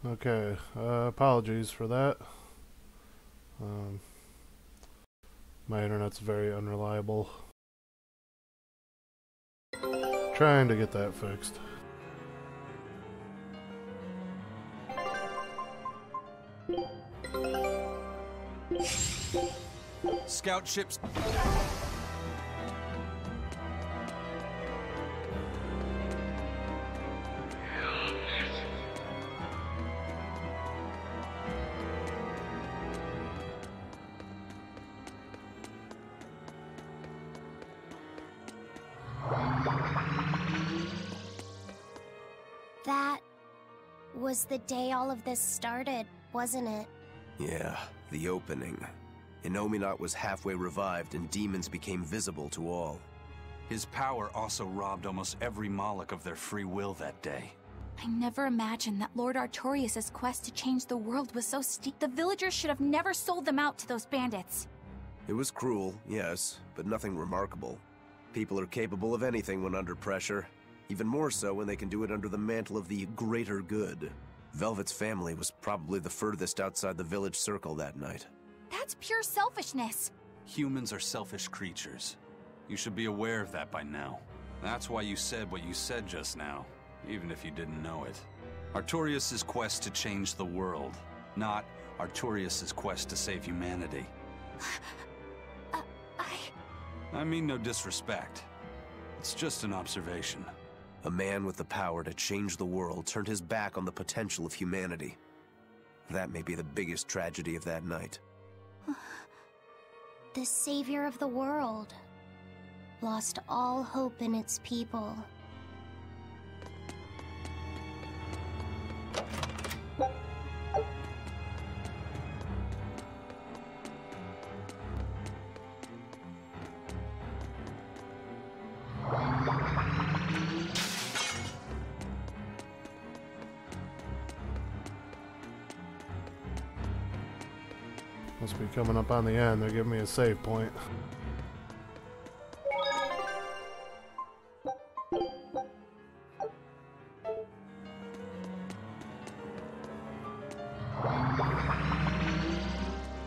Okay, apologies for that. Um, my internet's very unreliable. Trying to get that fixed. Scout ships. That was the day all of this started, wasn't it? Yeah, the opening. Innominat was halfway revived and demons became visible to all. His power also robbed almost every Moloch of their free will that day. I never imagined that Lord Artorias' quest to change the world was so steep. The villagers should have never sold them out to those bandits. It was cruel, yes, but nothing remarkable. People are capable of anything when under pressure. Even more so when they can do it under the mantle of the greater good. Velvet's family was probably the furthest outside the village circle that night. That's pure selfishness. Humans are selfish creatures. You should be aware of that by now. That's why you said what you said just now, even if you didn't know it. Artorias' quest to change the world, not Artorias' quest to save humanity. I mean no disrespect. It's just an observation. A man with the power to change the world turned his back on the potential of humanity. That may be the biggest tragedy of that night. The savior of the world lost all hope in its people. Must be coming up on the end. They're giving me a save point.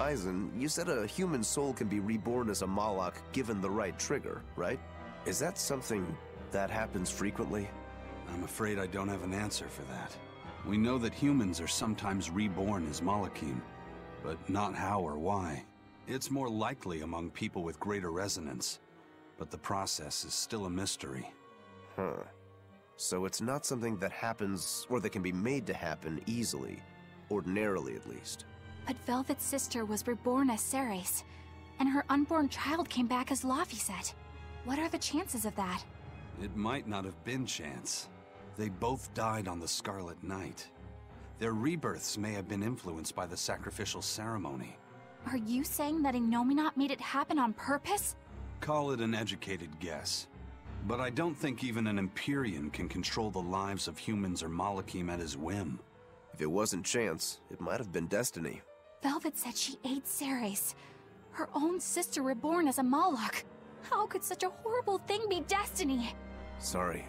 Eisen, you said a human soul can be reborn as a Moloch given the right trigger, right? Is that something that happens frequently? I'm afraid I don't have an answer for that. We know that humans are sometimes reborn as Molochim, but not how or why. It's more likely among people with greater resonance, but the process is still a mystery. Huh. So it's not something that happens, or that can be made to happen easily, ordinarily at least. But Velvet's sister was reborn as Ceres, and her unborn child came back as Laphicet. What are the chances of that? It might not have been chance. They both died on the Scarlet Night. Their rebirths may have been influenced by the sacrificial ceremony. Are you saying that Innominat made it happen on purpose? Call it an educated guess. But I don't think even an Empyrean can control the lives of humans or Molochim at his whim. If it wasn't chance, it might have been destiny. Velvet said she ate Ceres, her own sister reborn as a Moloch. How could such a horrible thing be destiny? Sorry.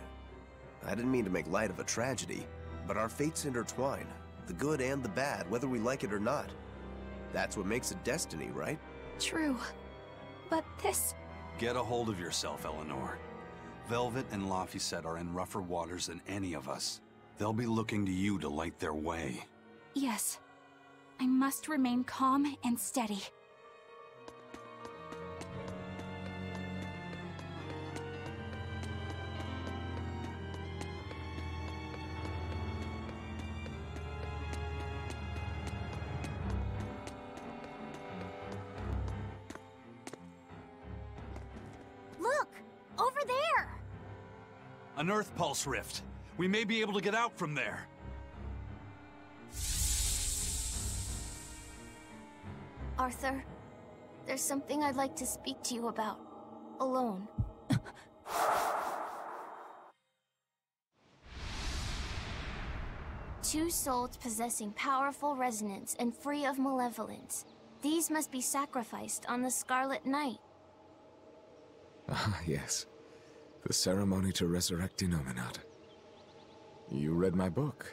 I didn't mean to make light of a tragedy, but our fates intertwine. The good and the bad, whether we like it or not. That's what makes it destiny, right? True. But this... Get a hold of yourself, Eleanor. Velvet and Laphicet are in rougher waters than any of us. They'll be looking to you to light their way. Yes. I must remain calm and steady. Look! Over there! An Earth Pulse Rift. We may be able to get out from there. Arthur, there's something I'd like to speak to you about. Alone. Two souls possessing powerful resonance and free of malevolence. These must be sacrificed on the Scarlet Night. Ah, yes. The ceremony to resurrect Innominat. You read my book.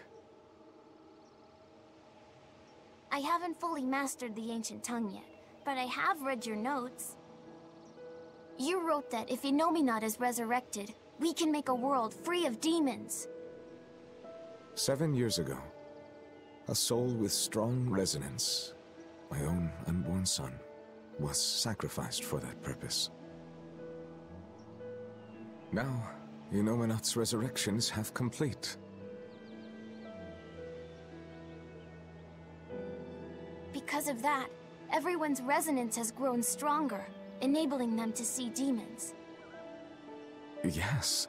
I haven't fully mastered the ancient tongue yet, but I have read your notes. You wrote that if Inominat is resurrected, we can make a world free of demons. 7 years ago, a soul with strong resonance, my own unborn son, was sacrificed for that purpose. Now, Inominat's resurrection is half complete. Because of that, everyone's resonance has grown stronger, enabling them to see demons. Yes,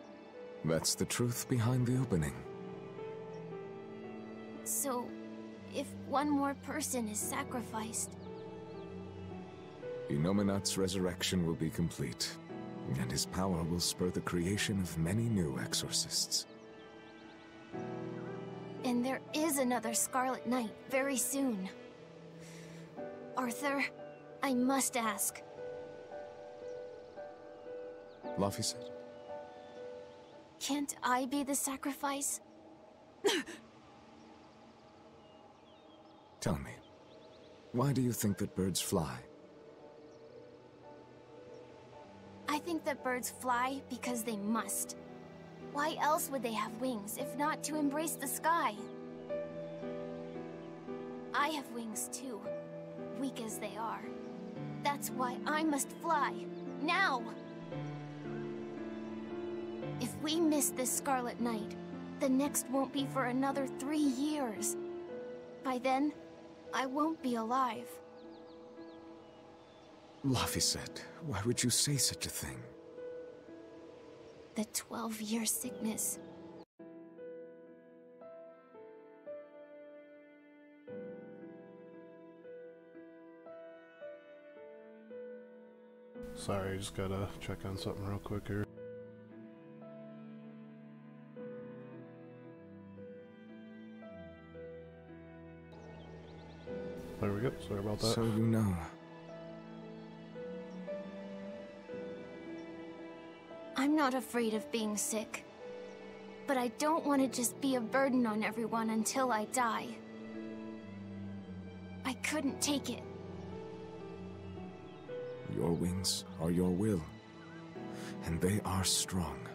that's the truth behind the opening. So, if one more person is sacrificed... Inominat's resurrection will be complete, and his power will spur the creation of many new exorcists. And there is another Scarlet Knight very soon. Arthur, I must ask. Laphicet? Can't I be the sacrifice? Tell me, why do you think that birds fly? I think that birds fly because they must. Why else would they have wings if not to embrace the sky? I have wings too, weak as they are. That's why I must fly, now! If we miss this Scarlet Night, the next won't be for another 3 years. By then, I won't be alive. Laphicet, why would you say such a thing? The 12-year sickness. Sorry, just gotta check on something real quick here. There we go, sorry about that. So you know. I'm not afraid of being sick. But I don't want to just be a burden on everyone until I die. I couldn't take it. Your wings are your will, and they are strong.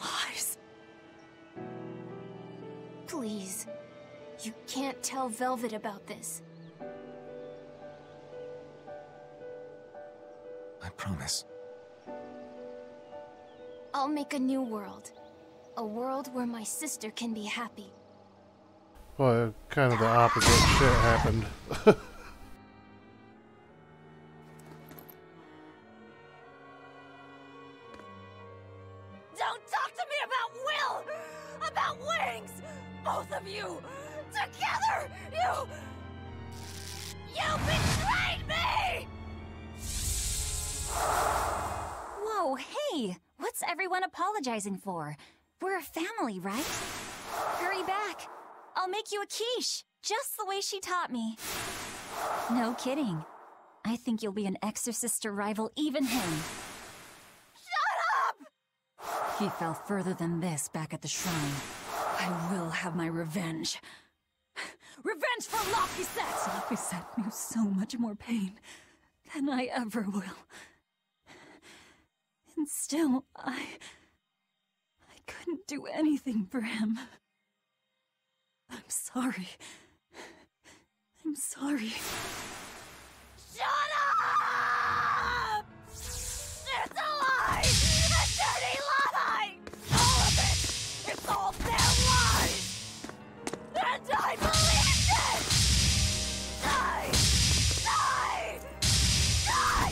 Lies. Please. You can't tell Velvet about this. I promise. I'll make a new world. A world where my sister can be happy. Well, kind of the opposite shit happened. Don't talk to me about will! About wings! Both of you! Together! You betrayed me! Whoa, hey! What's everyone apologizing for? We're a family, right? Hurry back. I'll make you a quiche, just the way she taught me. No kidding. I think you'll be an exorcist to rival even him. Shut up! He fell further than this back at the shrine. I will have my revenge. Revenge for Laphicet! Laphicet knew so much more pain than I ever will. And still, I couldn't do anything for him. I'm sorry. I'm sorry. Shut up! It's a lie! A dirty lie! All of it! It's all their lies! And I believed it! Die! Die! Die!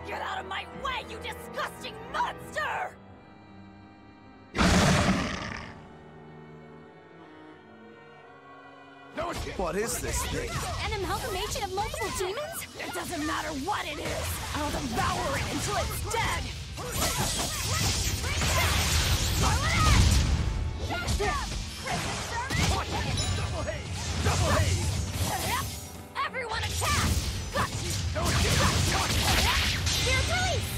Get out of my way, you disgusting monster! What is this thing? An amalgamation of multiple demons? It doesn't matter what it is! I'll devour it until it's dead! Double haze! Everyone attack! Got you! Here's release!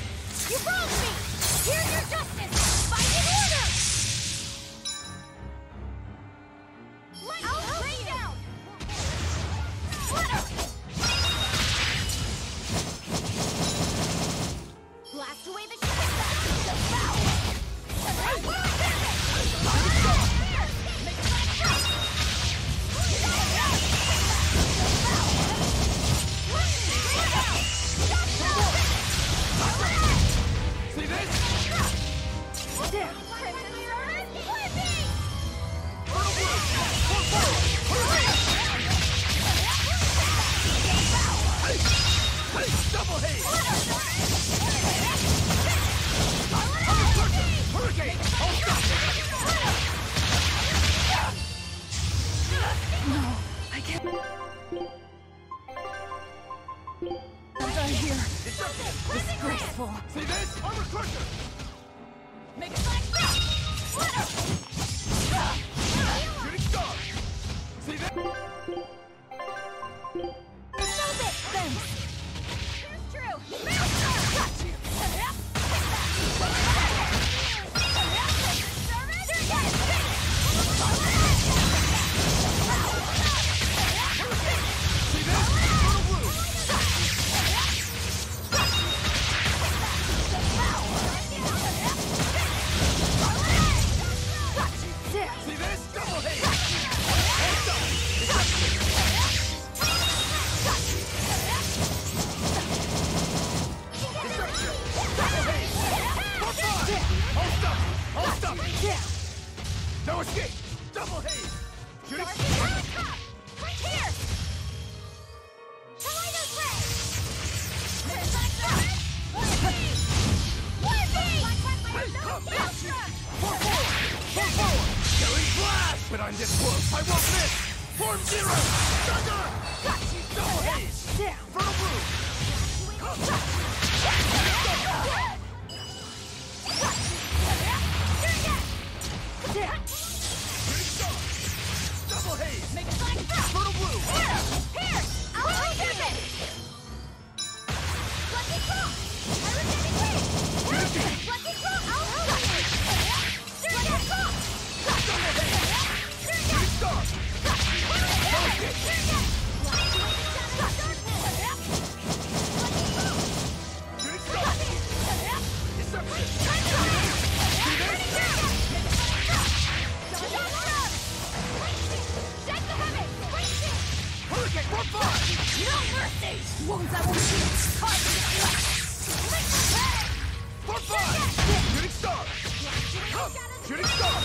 I'm done here. Disgraceful. See this? Armor crusher! Make it like that! Shooting star! See that? Stop it! Thanks. Here's true. See this? Total blue! See this? Double haze! Hold up! Deception! Double haze! For fun! Hold up! Hold up! No escape! Double haze! Shooting star! Right here! Tornado play! Form forward! Killing blast! But I'm this close, I won't miss! Form zero! Thunder! Double haze! Fertile blue! Shooting star! Double haze! Fertile blue! Here! I'll take it! Lucky claw! Lucky claw! Lucky claw! Double haze! Shooting star! No escape! Shooting star! Deception! See this? Hurricane, form five! No mercy! Wounds I won't shoot! Form five! Shooting star! Shooting star! Shooting star!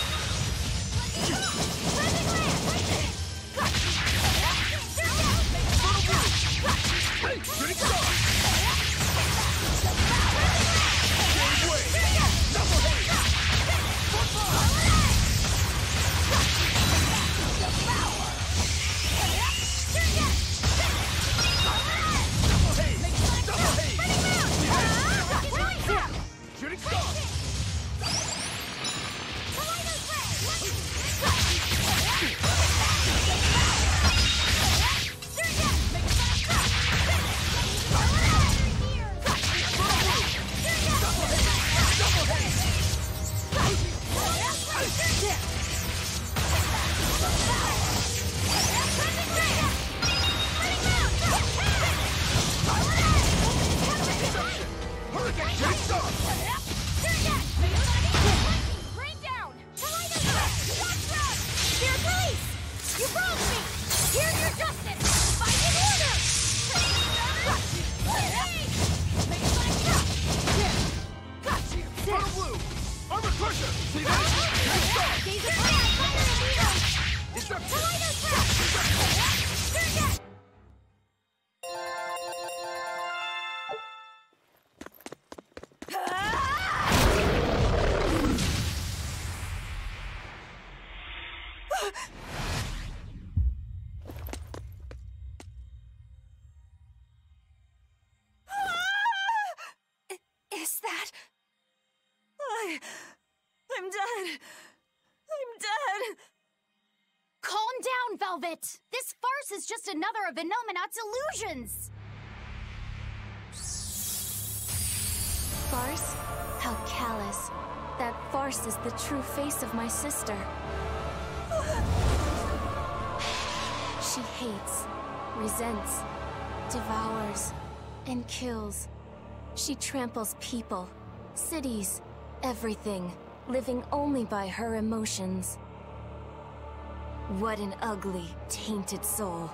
Gave way! Double haze! Form five! Double haze! Double haze! Shooting star! Double Hurricane! Shooting star! Rain down! Here, police! You broke me! Here's your justice! Find an order! Fertile blue! Armor crusher! See that? Shooting star! Deception! Is that... I'm dead. I'm dead. Calm down, Velvet! This farce is just another of Inominat's illusions! Farce? How callous. That farce is the true face of my sister. She hates, resents, devours, and kills. She tramples people, cities, everything, living only by her emotions. What an ugly, tainted soul.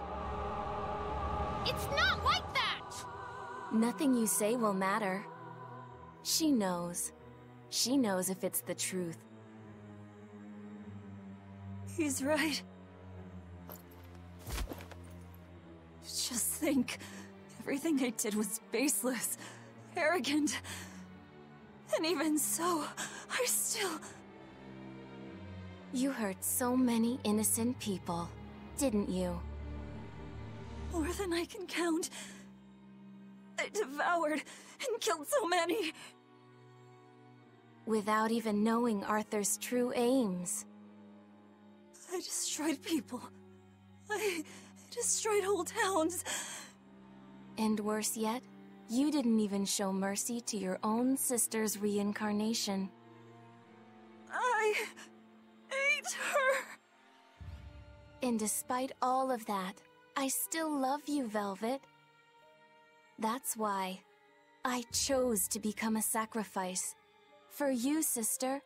It's not like that! Nothing you say will matter. She knows. She knows if it's the truth. He's right. Just think, everything I did was baseless, arrogant. And even so, I still... You hurt so many innocent people, didn't you? More than I can count. I devoured and killed so many. Without even knowing Arthur's true aims. I destroyed people. I destroyed whole towns. And worse yet, you didn't even show mercy to your own sister's reincarnation. I ate her. And despite all of that, I still love you, Velvet. That's why I chose to become a sacrifice. For you, sister.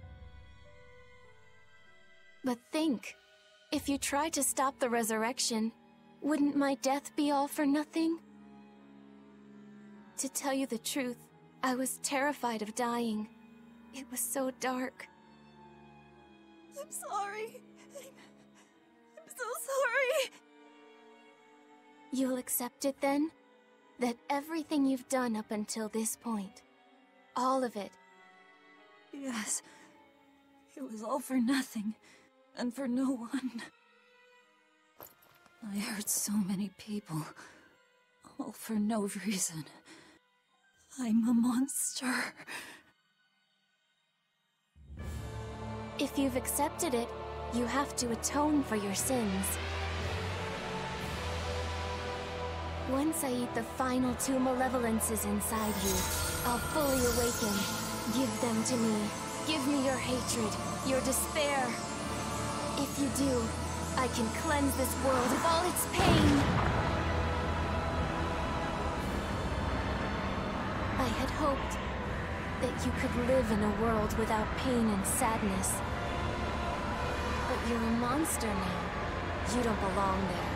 But think, if you try to stop the resurrection, wouldn't my death be all for nothing? To tell you the truth, I was terrified of dying. It was so dark. I'm sorry. I'm so sorry. You'll accept it then? That everything you've done up until this point, all of it. Yes. It was all for nothing. And for no one. I hurt so many people. All for no reason. I'm a monster. If you've accepted it, you have to atone for your sins. Once I eat the final 2 malevolences inside you, I'll fully awaken. Give them to me. Give me your hatred, your despair. If you do, I can cleanse this world of all its pain. I had hoped that you could live in a world without pain and sadness. But you're a monster now. You don't belong there.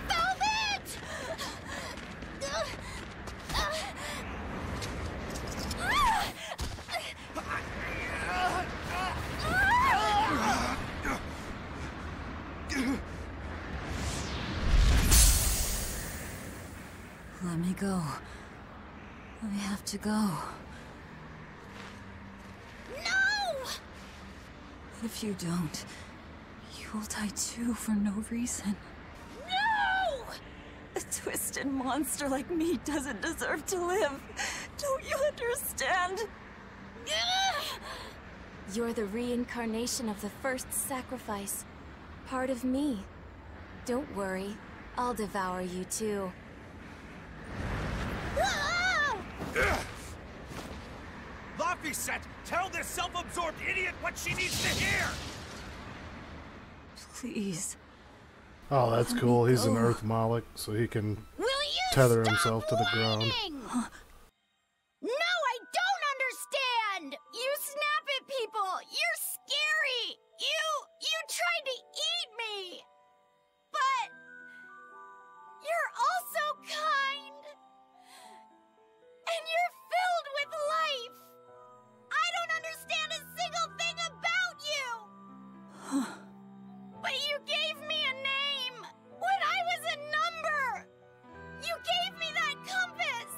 Velvet! Let me go. I have to go. No! If you don't, you'll die too for no reason. No! A twisted monster like me doesn't deserve to live. Don't you understand? You're the reincarnation of the first sacrifice. Part of me. Don't worry, I'll devour you too. Laphicet, tell this self-absorbed idiot what she needs to hear! Please. Oh, that's cool. He's an Earth Moloch, so he can tether himself to the ground. No, I don't understand! You snap at people! You're scary! You tried to eat me! But you're also kind! And you're filled with life! I don't understand a single thing about you! But you gave me a name! When I was a number! You gave me that compass!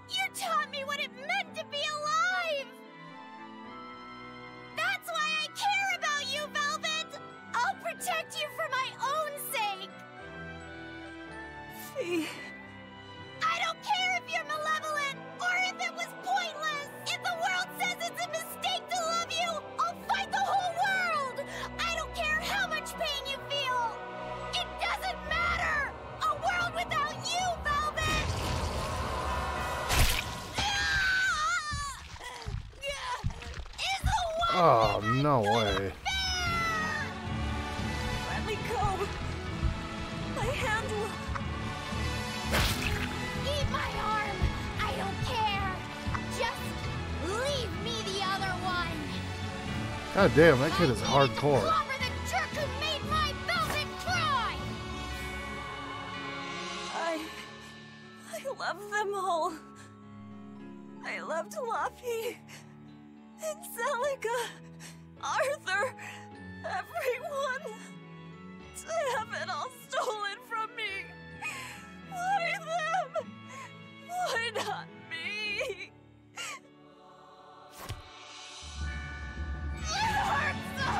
You taught me what it meant to be alive! That's why I care about you, Velvet! I'll protect you for my own sake! Fee. I don't care if you're malevolent, or if it was pointless! If the world says it's a mistake to love you, I'll fight the whole world! I don't care how much pain you feel! It doesn't matter! A world without you, Velvet! Is the one Oh, no way. Let me go. My hand will... Eat my arm! I don't care! Just leave me the other one! God damn, that kid is hardcore. Clobber the jerk who made my velvet cry! I love them all. I loved Laffy and Celica, Arthur, everyone. To have it all stolen from me. Why them? Why not me? It hurts so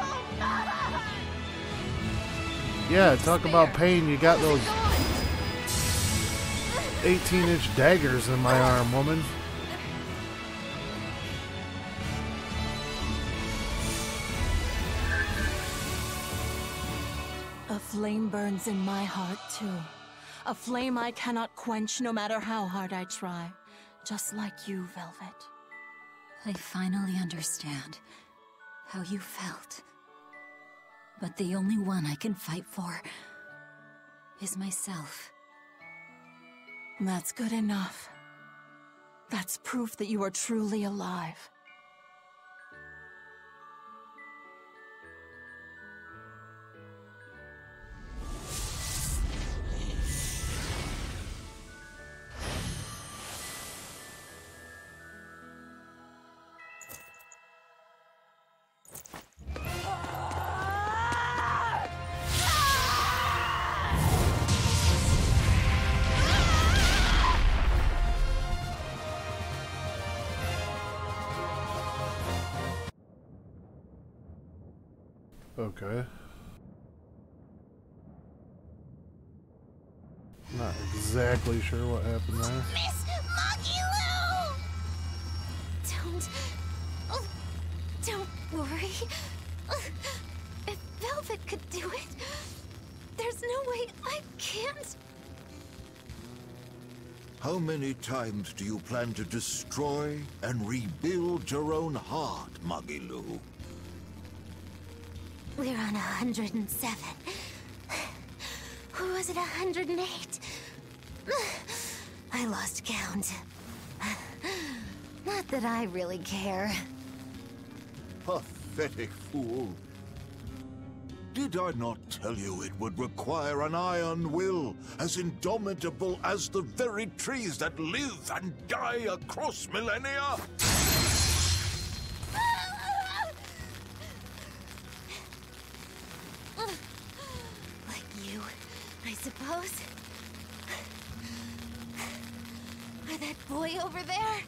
much! Yeah, talk about pain. You got those 18-inch daggers in my arm, woman. A flame burns in my heart, too. A flame I cannot quench no matter how hard I try. Just like you, Velvet. I finally understand how you felt. But the only one I can fight for is myself. That's good enough. That's proof that you are truly alive. Okay. Not exactly sure what happened there. Miss Magilou! Don't worry. If Velvet could do it, there's no way I can't. How many times do you plan to destroy and rebuild your own heart, Magilou? We're on 107. Or was it 108? I lost count. Not that I really care. Pathetic fool. Did I not tell you it would require an iron will, as indomitable as the very trees that live and die across millennia? Like you, I suppose. Or that boy over there.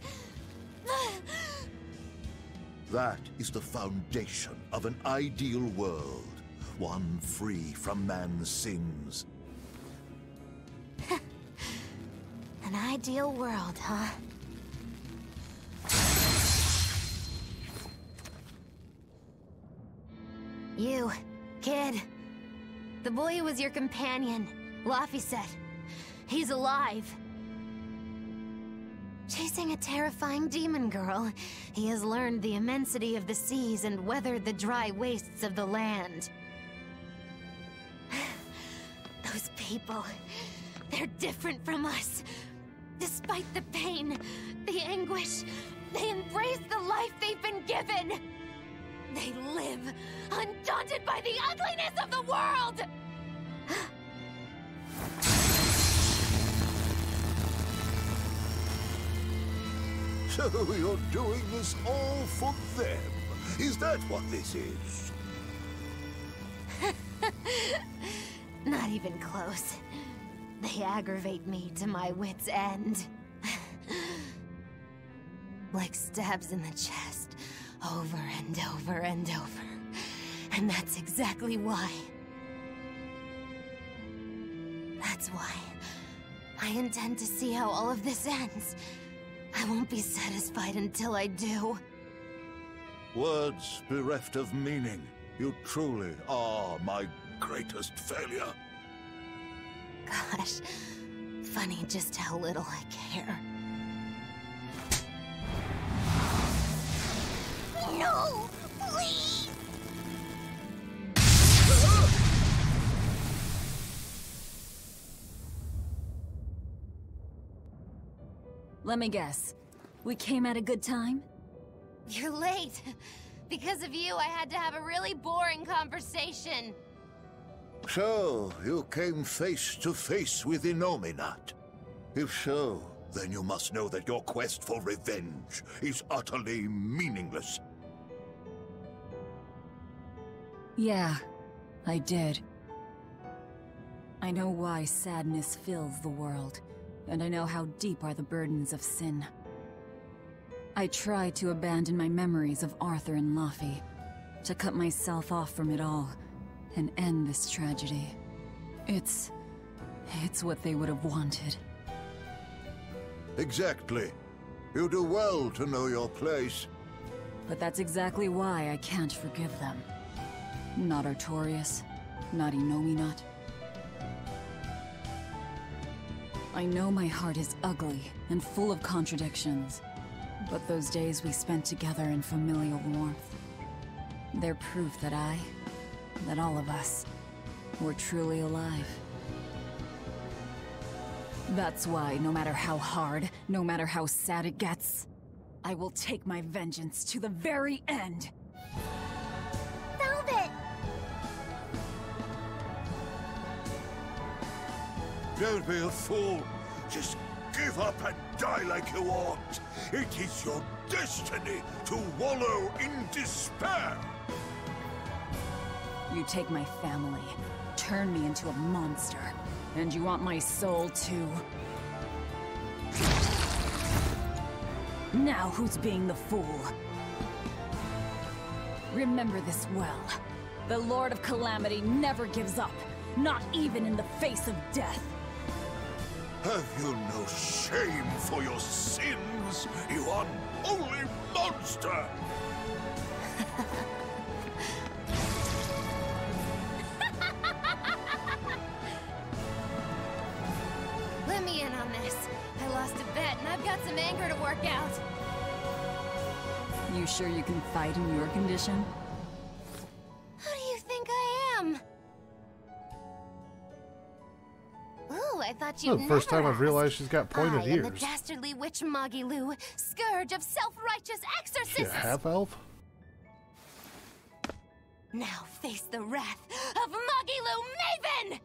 That is the foundation of an ideal world. One free from man's sins. An ideal world, huh? You, kid. The boy who was your companion, Laffy said. He's alive. Chasing a terrifying demon girl, he has learned the immensity of the seas and weathered the dry wastes of the land. Those people, they're different from us. Despite the pain, the anguish, they embrace the life they've been given. They live, undaunted by the ugliness of the world! So you're doing this all for them? Is that what this is? Not even close. They aggravate me to my wit's end. Like stabs in the chest, over and over and over. And that's exactly why. That's why I intend to see how all of this ends. I won't be satisfied until I do. Words bereft of meaning. You truly are my greatest failure. Gosh, funny just how little I care. No! Please! Let me guess. We came at a good time? You're late. Because of you, I had to have a really boring conversation. So, you came face to face with Innominat. If so, then you must know that your quest for revenge is utterly meaningless. Yeah, I did. I know why sadness fills the world, and I know how deep are the burdens of sin. I tried to abandon my memories of Arthur and Laffy, to cut myself off from it all, and end this tragedy. It's what they would have wanted. Exactly. You do well to know your place. But that's exactly why I can't forgive them. Not Artorias, not Innominat. I know my heart is ugly and full of contradictions, but those days we spent together in familial warmth, they're proof that all of us, were truly alive. That's why, no matter how hard, no matter how sad it gets, I will take my vengeance to the very end! Velvet! Don't be a fool. Just give up and die like you ought. It is your destiny to wallow in despair. You take my family, turn me into a monster, and you want my soul too. Now who's being the fool? Remember this well. The Lord of Calamity never gives up, not even in the face of death. Have you no shame for your sins, you unholy monster? Let me in on this. I lost a bet and I've got some anger to work out. You sure you can fight in your condition? Who do you think I am? Ooh, I thought you'd The first never time I've ask. realized she's got pointed I am ears. the dastardly witch Magilu, scourge of self-righteous She exorcists. a half-elf? Now face the wrath of Magilu Maven!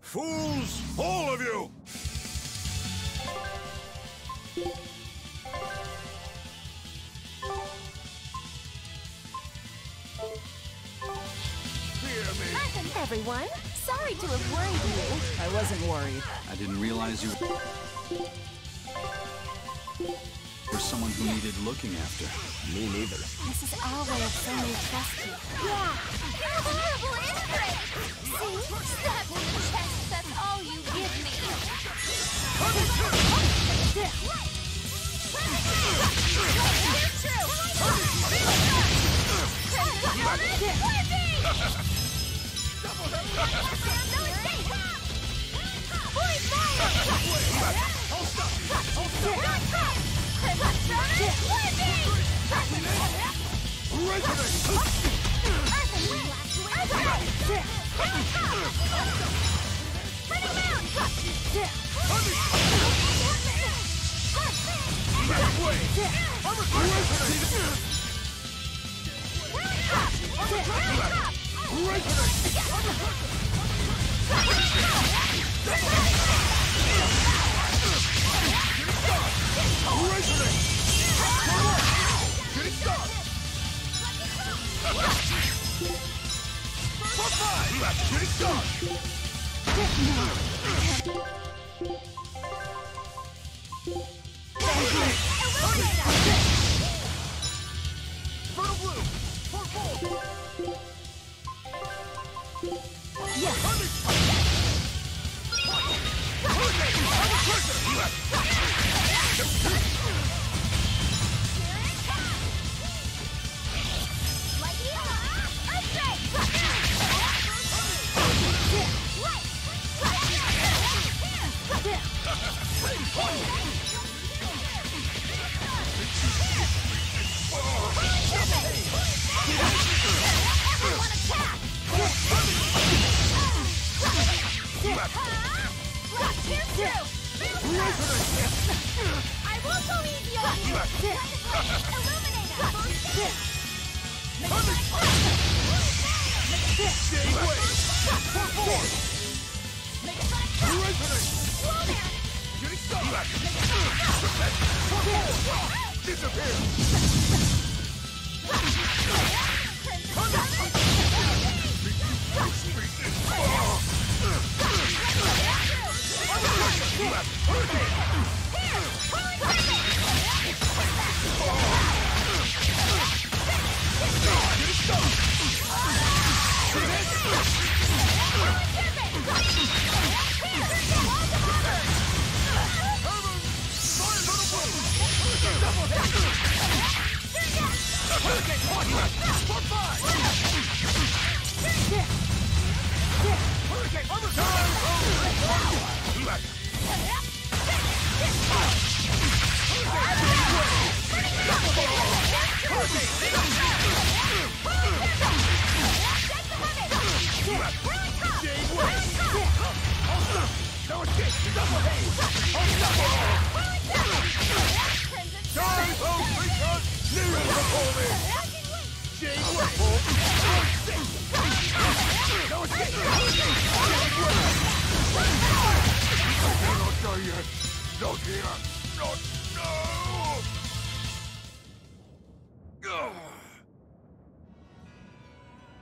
Fools, all of you! Everyone, sorry to have worried you. I wasn't worried. I didn't realize you were someone who needed looking after. Me neither. This is our way of saying we trust you. Yeah, you're a horrible ingrate! See? Stab me in the chest, that's all you give me.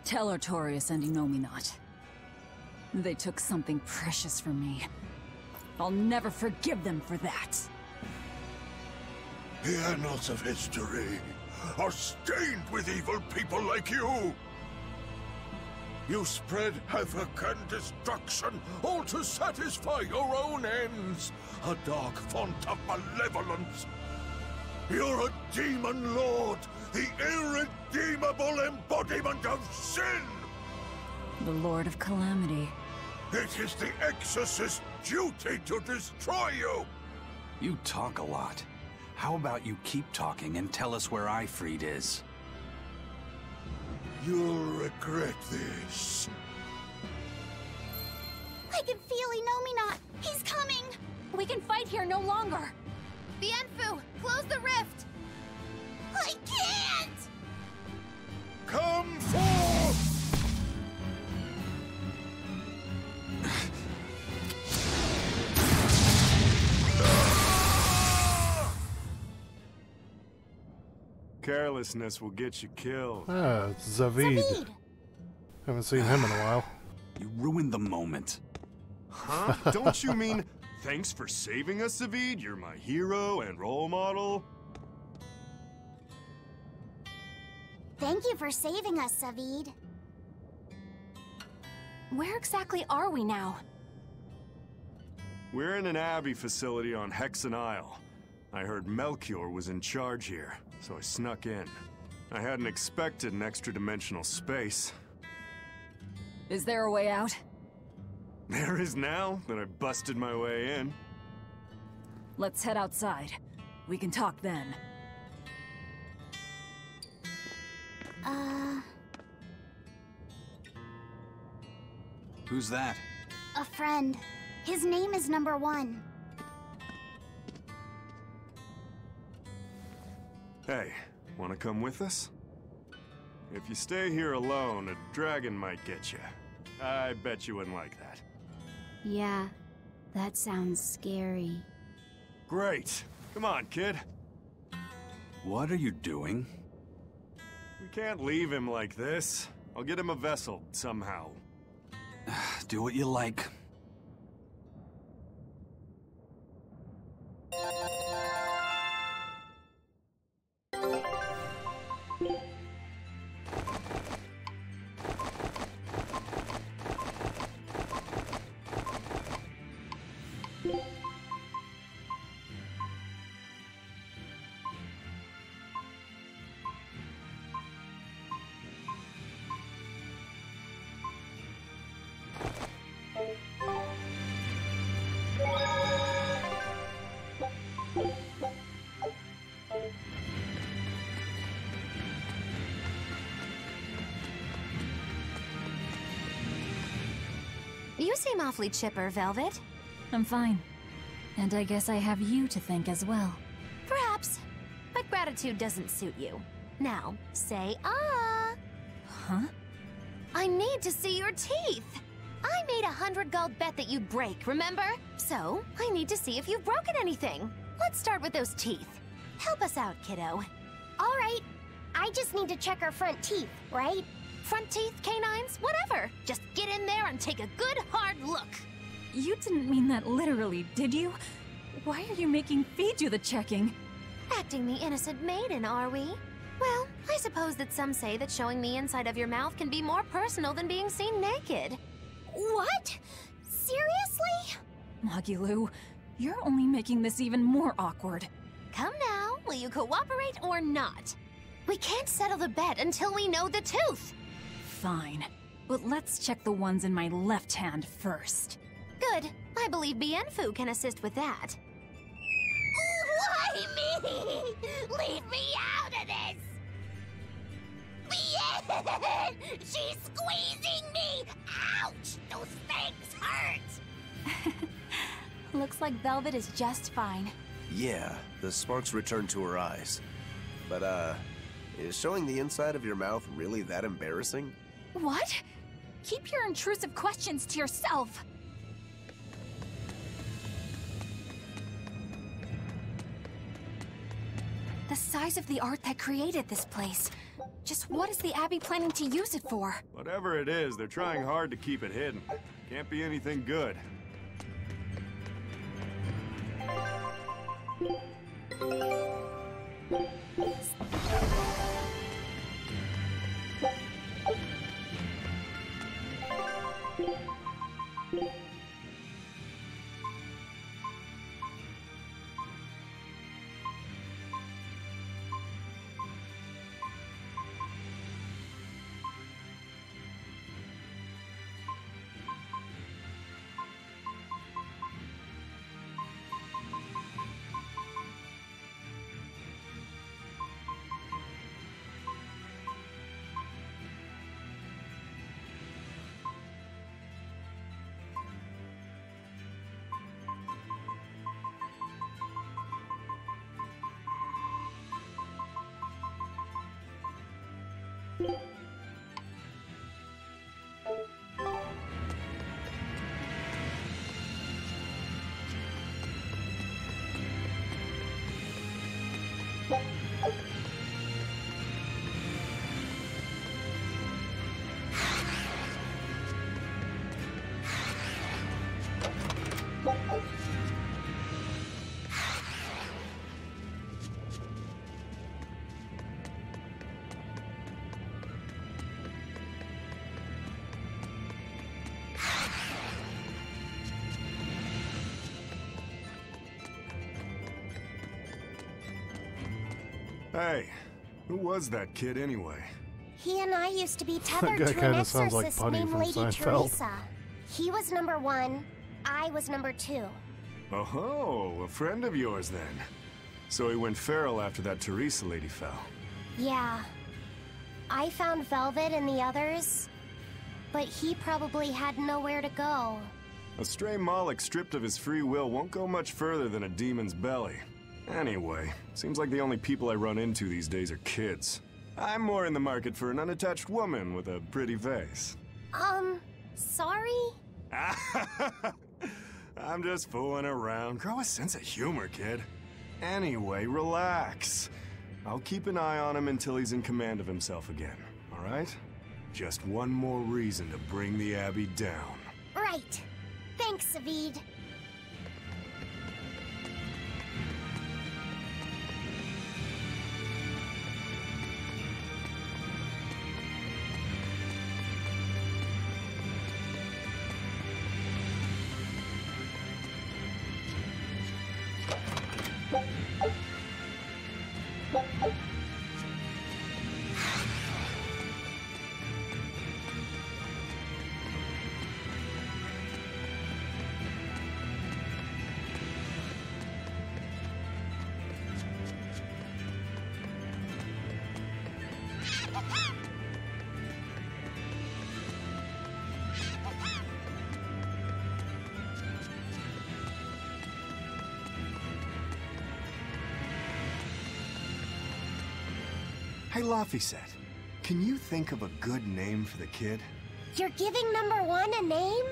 Tell Artorias and Innominat. They took something precious from me. I'll never forgive them for that. The annals of history are stained with evil people like you. You spread havoc and destruction, all to satisfy your own ends. A dark font of malevolence. You're a demon lord, the irredeemable embodiment of sin! The Lord of Calamity. It is the Exorcist's duty to destroy you! You talk a lot. How about you keep talking and tell us where Ifrit is? You'll regret this. I can feel Innominat. He's coming. We can fight here no longer. Bienfu, close the rift. I can't! Come forth! Carelessness will get you killed. Ah, it's Zaveid. Haven't seen him in a while. You ruined the moment. Huh? Don't you mean, thanks for saving us, Zaveid? You're my hero and role model? Thank you for saving us, Zaveid. Where exactly are we now? We're in an Abbey facility on Hexen Isle. I heard Melchior was in charge here, so I snuck in. I hadn't expected an extra-dimensional space. Is there a way out? There is now that I busted my way in. Let's head outside. We can talk then. Who's that? A friend. His name is Number 1. Hey, wanna come with us? If you stay here alone, a dragon might get you. I bet you wouldn't like that. Yeah, that sounds scary. Great. Come on, kid. What are you doing? We can't leave him like this. I'll get him a vessel, somehow. Do what you like. You seem awfully chipper, Velvet. I'm fine. And I guess I have you to thank as well. Perhaps. But gratitude doesn't suit you. Now, say ah. Huh? I need to see your teeth. I made 100 gold bet that you'd break, remember? So, I need to see if you've broken anything. Let's start with those teeth. Help us out, kiddo. All right. I just need to check our front teeth, right? Front teeth, canines, whatever. Just get in there and take a good hard look. You didn't mean that literally, did you? Why are you making Fee do the checking? Acting the innocent maiden, are we? Well, I suppose that some say that showing the inside of your mouth can be more personal than being seen naked. What? Seriously? Magilou, you're only making this even more awkward. Come now, Will you cooperate or not? We can't settle the bet until we know the tooth. Fine. But let's check the ones in my left hand first. Good. I believe Bienfu can assist with that. Why me? Leave me out of this! Bien! She's squeezing me! Ouch! Those things hurt! Looks like Velvet is just fine. Yeah, the sparks returned to her eyes. But, is showing the inside of your mouth really that embarrassing? What? Keep your intrusive questions to yourself. The size of the art that created this place. Just what is the Abbey planning to use it for? Whatever it is, they're trying hard to keep it hidden. Can't be anything good. Hey, who was that kid anyway? He and I used to be tethered guy to an kinda sounds like exorcist Putty named from Lady Seinfeld. Teresa. He was number 1, I was number 2. Oh, a friend of yours then. So he went feral after that Teresa lady fell. Yeah. I found Velvet and the others, but he probably had nowhere to go. A stray Moloch stripped of his free will won't go much further than a demon's belly. Anyway, seems like the only people I run into these days are kids. I'm more in the market for an unattached woman with a pretty face. Sorry? I'm just fooling around. Grow a sense of humor, kid. Anyway, relax. I'll keep an eye on him until he's in command of himself again, all right? Just one more reason to bring the Abbey down. Right. Thanks, Savid. Hey, Laphicet, can you think of a good name for the kid? You're giving number 1 a name?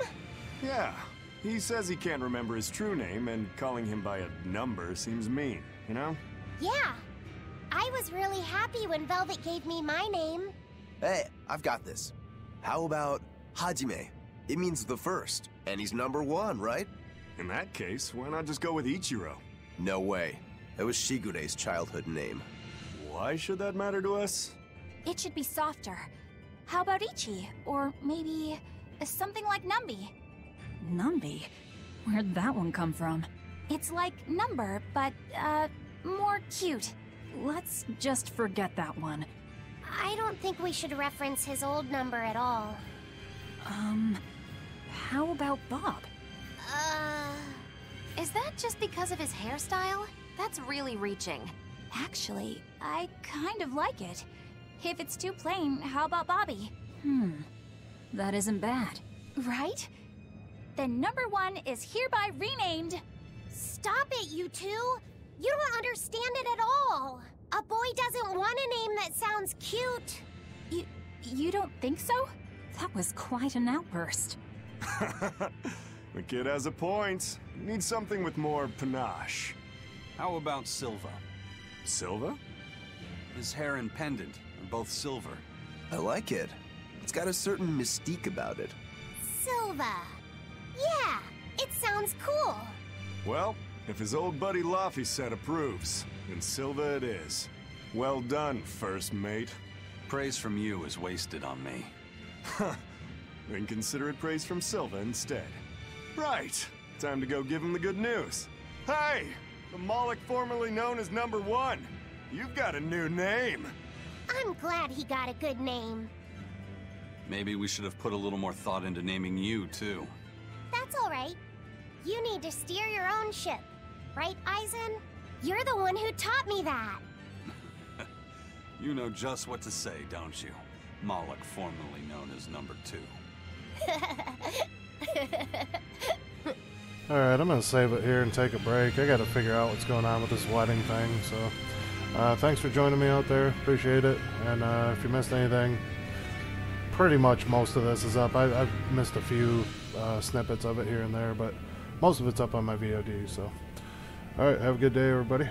Yeah, he says he can't remember his true name, and calling him by a number seems mean, you know? Yeah. I was really happy when Velvet gave me my name. Hey, I've got this. How about Hajime? It means the first, and he's number 1, right? In that case, why not just go with Ichiro? No way. It was Shigure's childhood name. Why should that matter to us? It should be softer. How about Ichi? Or maybe something like Numby? Numby? Where'd that one come from? It's like Number, but, more cute. let's just forget that one. I don't think we should reference his old number at all. How about Bob? Is that just because of his hairstyle? That's really reaching. Actually, I kind of like it. If it's too plain, how about Bobby? That isn't bad. Right? Then number 1 is hereby renamed... Stop it, you two! You don't understand it at all! A boy doesn't want a name that sounds cute! You don't think so? That was quite an outburst. The kid has a point. Need something with more panache. How about Silva? Silva? His hair and pendant are both silver. I like it. It's got a certain mystique about it. Silva! Yeah, it sounds cool! Well, if his old buddy Laphicet approves, then Silva it is. Well done, first mate. Praise from you is wasted on me. Then consider it praise from Silva instead. Right, time to go give him the good news. Hey, the Moloch formerly known as Number 1. You've got a new name. I'm glad he got a good name. Maybe we should have put a little more thought into naming you, too. That's all right. You need to steer your own ship. Right, Eisen? You're the one who taught me that. You know just what to say, don't you? Moloch, formerly known as Number 2. Alright, I'm going to save it here and take a break. I got to figure out what's going on with this wedding thing, so... thanks for joining me out there. Appreciate it. And if you missed anything, pretty much most of this is up. I've missed a few snippets of it here and there, but most of it's up on my VOD, so... Alright, have a good day, everybody.